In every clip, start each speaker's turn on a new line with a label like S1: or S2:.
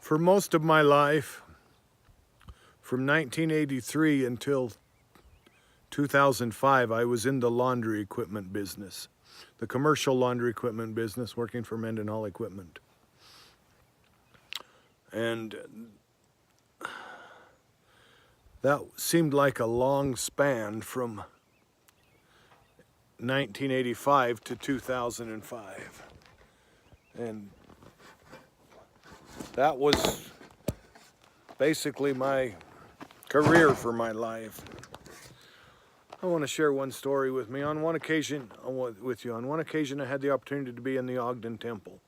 S1: For most of my life, from 1983 until 2005, I was in the laundry equipment business, the commercial laundry equipment business, working for Mendenhall Equipment. And that seemed like a long span from 1985 to 2005. And that was basically my career for my life. I want to share one story with me. On one occasion, I had the opportunity to be in the Ogden Temple.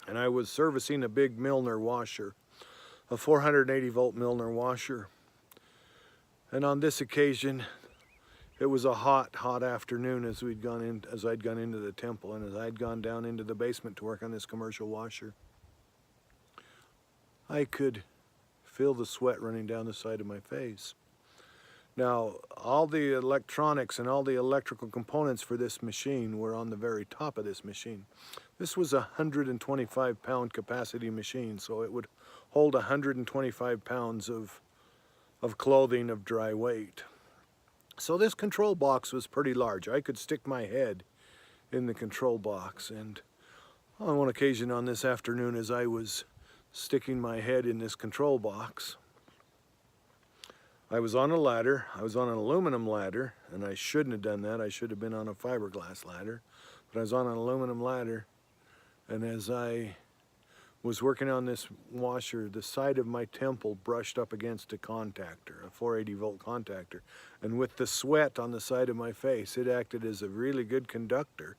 S1: And I was servicing a big Milner washer, a 480 volt Milner washer. And on this occasion, it was a hot afternoon as I'd gone into the temple and as I'd gone down into the basement to work on this commercial washer. I could feel the sweat running down the side of my face. Now, all the electronics and all the electrical components for this machine were on the very top of this machine. This was a 125-pound capacity machine, so it would hold 125 pounds of clothing of dry weight. So this control box was pretty large. I could stick my head in the control box, and on one occasion on this afternoon, as I was sticking my head in this control box, I was on a ladder. I was on an aluminum ladder, and I shouldn't have done that. I should have been on a fiberglass ladder, but I was on an aluminum ladder, and as I was working on this washer, the side of my temple brushed up against a contactor, a 480 volt contactor, and with the sweat on the side of my face, it acted as a really good conductor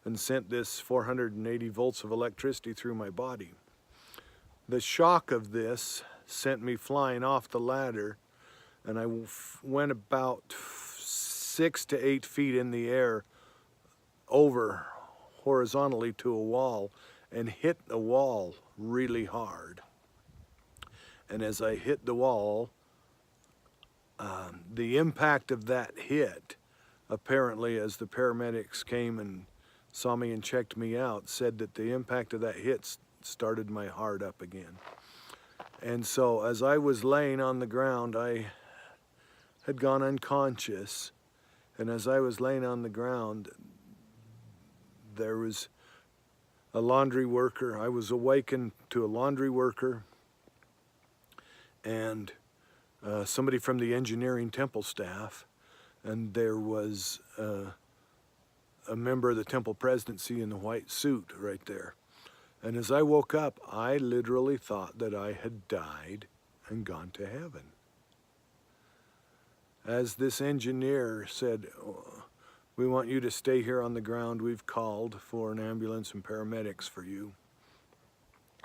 S1: and sent this 480 volts of electricity through my body. The shock of this sent me flying off the ladder, and I went about 6 to 8 feet in the air over horizontally to a wall and hit the wall really hard. And as I hit the wall, the impact of that hit, apparently as the paramedics came and saw me and checked me out, said that the impact of that hit started my heart up again. And so as I was laying on the ground, I had gone unconscious, and as I was laying on the ground, there was a laundry worker. I was awakened to a laundry worker and somebody from the engineering temple staff, and there was a member of the temple presidency in the white suit right there. And as I woke up, I literally thought that I had died and gone to heaven. As this engineer said, "Oh, we want you to stay here on the ground. We've called for an ambulance and paramedics for you."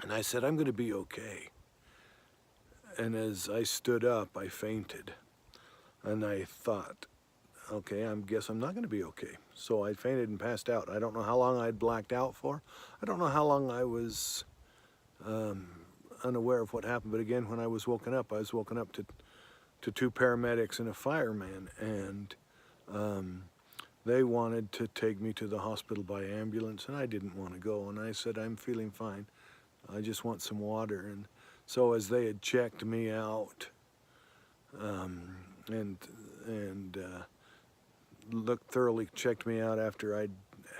S1: And I said, "I'm going to be okay." And as I stood up, I fainted. And I thought, okay, I guess I'm not going to be okay. So I fainted and passed out. I don't know how long I'd blacked out for. I don't know how long I was unaware of what happened. But again, when I was woken up to 2 paramedics and a fireman. And they wanted to take me to the hospital by ambulance, and I didn't want to go. And I said, "I'm feeling fine. I just want some water." And so as they had checked me out and thoroughly checked me out after I'd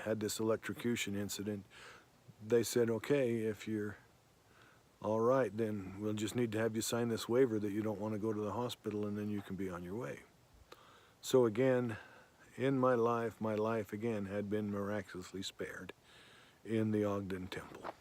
S1: had this electrocution incident, they said, "Okay, if you're all right, then we'll just need to have you sign this waiver that you don't want to go to the hospital, and then you can be on your way." So again, in my life again had been miraculously spared in the Ogden Temple.